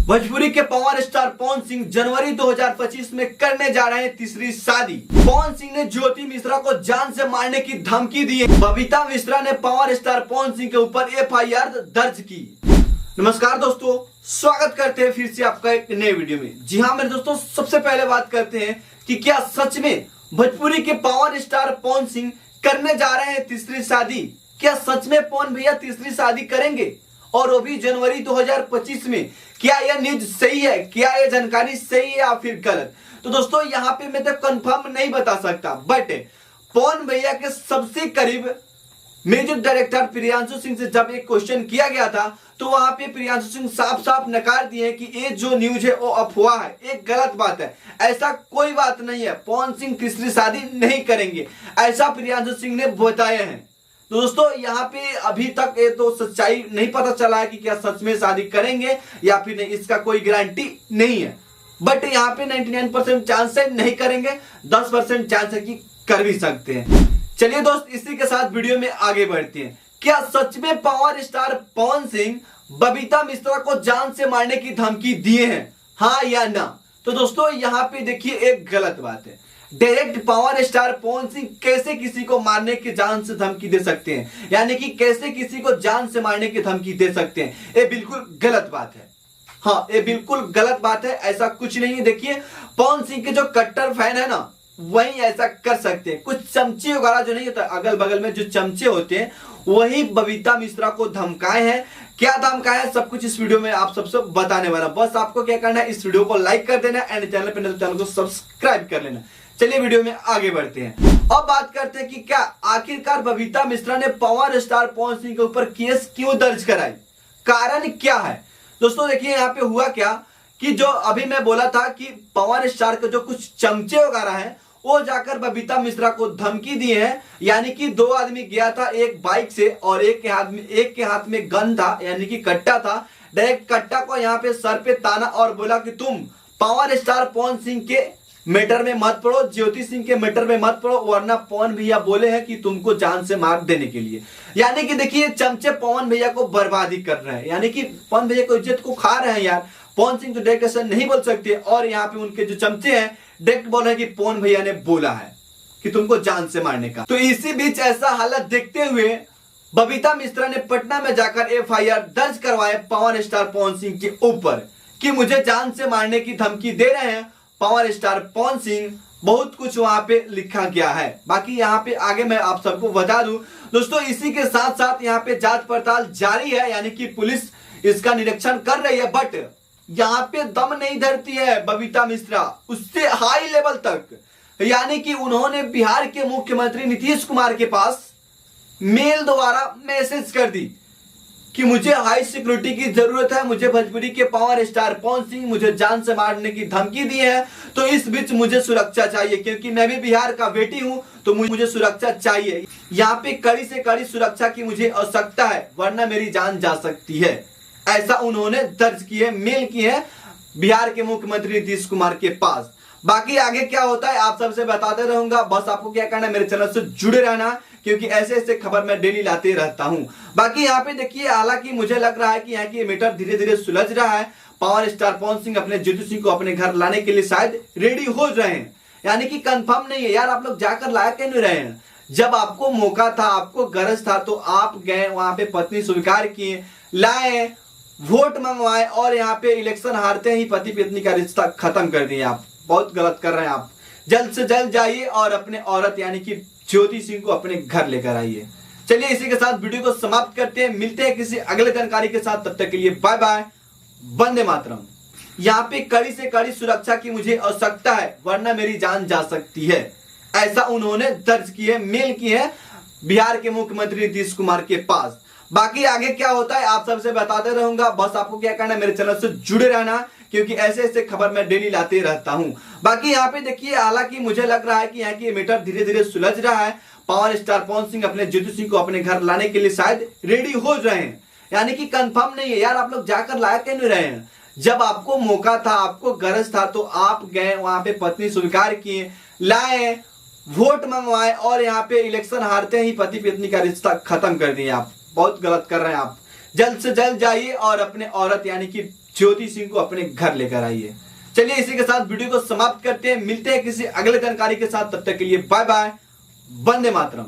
भोजपुरी के power star Pawan Singh जनवरी 2025 में करने जा रहे हैं तीसरी शादी। पवन सिंह ने ज्योति मिश्रा को जान से मारने की धमकी दी है। बबीता मिश्रा ने पावर स्टार पवन सिंह के ऊपर एफआईआर दर्ज की। नमस्कार दोस्तों, स्वागत करते हैं फिर से आपका एक नए वीडियो में। जी हाँ मेरे दोस्तों, सबसे पहले बात करते हैं कि क्या सच में भोजपुरी के पावर स्टार पवन सिंह करने जा रहे हैं तीसरी शादी। क्या सच में पवन भैया तीसरी शादी करेंगे, और वो भी जनवरी 2025 में। क्या यह न्यूज सही है, क्या यह जानकारी सही है या फिर गलत? तो दोस्तों यहाँ पे मैं तो कंफर्म नहीं बता सकता, बट पवन भैया के सबसे करीब म्यूजिक डायरेक्टर प्रियांशु सिंह से जब एक क्वेश्चन किया गया था, तो वहां पे प्रियांशु सिंह साफ साफ नकार दिए कि ये जो न्यूज है वो अफवाह है, एक गलत बात है, ऐसा कोई बात नहीं है। पवन सिंह तीसरी शादी नहीं करेंगे, ऐसा प्रियांशु सिंह ने बताया है। तो दोस्तों यहाँ पे अभी तक ये तो सच्चाई नहीं पता चला है कि क्या सच में शादी करेंगे या फिर नहीं, इसका कोई गारंटी नहीं है। बट यहाँ पे 99% चांस है नहीं करेंगे, 10% चांस है कि कर भी सकते हैं। चलिए दोस्त, इसी के साथ वीडियो में आगे बढ़ते हैं। क्या सच में पावर स्टार पवन सिंह बबीता मिश्रा को जान से मारने की धमकी दिए हैं, हाँ या ना? तो दोस्तों यहाँ पे देखिए एक गलत बात है। Direct power star Pawan Singh कैसे किसी को मारने की जान से धमकी दे सकते हैं, यानी कि कैसे किसी को जान से मारने की धमकी दे सकते हैं? ये बिल्कुल गलत बात है। हाँ, ये बिल्कुल गलत बात है, ऐसा कुछ नहीं है। देखिए पवन सिंह के जो कट्टर फैन है ना, वही ऐसा कर सकते हैं। कुछ चमचे वगैरह जो नहीं होता, अगल बगल में जो चमचे होते हैं, वही बबीता मिश्रा को धमकाए हैं। क्या धमकाया है, सब कुछ इस वीडियो में आप सबसे बताने वाला। बस आपको क्या करना है, इस वीडियो को लाइक कर देना एंड चैनल पर चैनल को सब्सक्राइब कर लेना। चलिए वीडियो में आगे बढ़ते हैं। अब बात करते हैं कि क्या आखिरकार बबीता मिश्रा ने पावर स्टार पवन सिंह के ऊपर केस क्यों दर्ज कराई, कारण क्या है? दोस्तों देखिए यहाँ पे हुआ क्या कि जो अभी मैं बोला था कि पावर स्टार के जो कुछ चमचे वगैरह हैं, वो जाकर बबीता मिश्रा को धमकी दिए हैं। यानी कि दो आदमी गया था एक बाइक से, और एक के हाथ में गन था, यानी कि कट्टा था। डायरेक्ट कट्टा को यहाँ पे सर पे ताना और बोला कि तुम पावर स्टार पवन सिंह के मैटर में मत पड़ो, ज्योति सिंह के मैटर में मत पड़ो, वरना पवन भैया बोले हैं कि तुमको जान से मार देने के लिए। यानी कि देखिए चमचे पवन भैया को बर्बादी कर रहे हैं, यानी कि पवन भैया को इज्जत को खा रहे हैं यार। पवन सिंह तो डायरेक्ट ऐसा नहीं बोल सकते, और यहाँ पे उनके जो चमचे हैं डायरेक्ट बोल रहे हैं कि पवन भैया ने बोला है कि तुमको जान से मारने का। तो इसी बीच ऐसा हालत देखते हुए बबीता मिश्रा ने पटना में जाकर एफआईआर दर्ज करवाए पावर स्टार पवन सिंह के ऊपर कि मुझे जान से मारने की धमकी दे रहे हैं पावर स्टार पवन सिंह। बहुत कुछ वहां पे लिखा गया है, बाकी यहाँ पे आगे मैं आप सबको बता दूं। दोस्तों इसी के साथ साथ यहाँ पे जांच पड़ताल जारी है, यानी कि पुलिस इसका निरीक्षण कर रही है। बट यहाँ पे दम नहीं धरती है बबीता मिश्रा, उससे हाई लेवल तक। यानी कि उन्होंने बिहार के मुख्यमंत्री नीतीश कुमार के पास मेल द्वारा मैसेज कर दी कि मुझे हाई सिक्योरिटी की जरूरत है, मुझे भोजपुरी के पावर स्टार पवन सिंह मुझे जान से मारने की धमकी दी है, तो इस बीच मुझे सुरक्षा चाहिए, क्योंकि मैं भी बिहार का बेटी हूं, तो मुझे सुरक्षा चाहिए। यहाँ पे कड़ी से कड़ी सुरक्षा की मुझे आवश्यकता है, वरना मेरी जान जा सकती है। ऐसा उन्होंने दर्ज किए, मेल की है बिहार के मुख्यमंत्री नीतीश कुमार के पास। बाकी आगे क्या होता है आप सबसे बताते रहूंगा। बस आपको क्या करना है, मेरे चैनल से जुड़े रहना, क्योंकि ऐसे ऐसे खबर मैं डेली लाते रहता हूं। बाकी यहाँ पे देखिए, हालांकि मुझे लग रहा है कि यहाँ की मैटर धीरे धीरे सुलझ रहा है। पावर स्टार पवन सिंह अपने ज्योति सिंह को अपने घर लाने के लिए शायद रेडी हो रहे हैं, यानी कि कंफर्म नहीं है यार। आप लोग जाकर लाया क्यों नहीं रहे हैं? जब आपको मौका था, आपको गरज था, तो आप गए वहां पे, पत्नी स्वीकार किए, लाए, वोट मंगवाए, और यहाँ पे इलेक्शन हारते ही पति पत्नी का रिश्ता खत्म कर दिए। आप बहुत गलत कर रहे हैं। आप जल्द से जल्द जाइए और अपने औरत यानी कि ज्योति सिंह को अपने घर लेकर आइए। चलिए इसी के साथ वीडियो को समाप्त करते हैं, मिलते हैं किसी अगले जानकारी के साथ। तब तक के लिए बाय बाय, वंदे मातरम। यहाँ पे कड़ी से कड़ी सुरक्षा की मुझे आवश्यकता है, वरना मेरी जान जा सकती है। ऐसा उन्होंने दर्ज किए, मेल की है बिहार के मुख्यमंत्री नीतीश कुमार के पास। बाकी आगे क्या होता है आप सबसे बताते रहूंगा। बस आपको क्या करना है, मेरे चैनल से जुड़े रहना, क्योंकि ऐसे ऐसे खबर मैं डेली लाते रहता हूं। बाकी यहाँ पे देखिए, हालांकि मुझे लग रहा है कि यहाँ की मैटर धीरे धीरे सुलझ रहा है। पावर स्टार पवन सिंह अपने ज्योति सिंह को अपने घर लाने के लिए शायद रेडी हो रहे हैं, यानी कि कंफर्म नहीं है यार। आप लोग जाकर लाया क्यों नहीं रहे हैं? जब आपको मौका था, आपको गरज था, तो आप गए वहां पे, पत्नी स्वीकार किए, लाए, वोट मंगवाए, और यहाँ पे इलेक्शन हारते ही पति पत्नी का रिश्ता खत्म कर दिए। आप बहुत गलत कर रहे हैं। आप जल्द से जल्द जाइए और अपने औरत यानी कि ज्योति सिंह को अपने घर लेकर आई है। चलिए इसी के साथ वीडियो को समाप्त करते हैं, मिलते हैं किसी अगले जानकारी के साथ, तब तक के लिए बाय बाय, वंदे मातरम।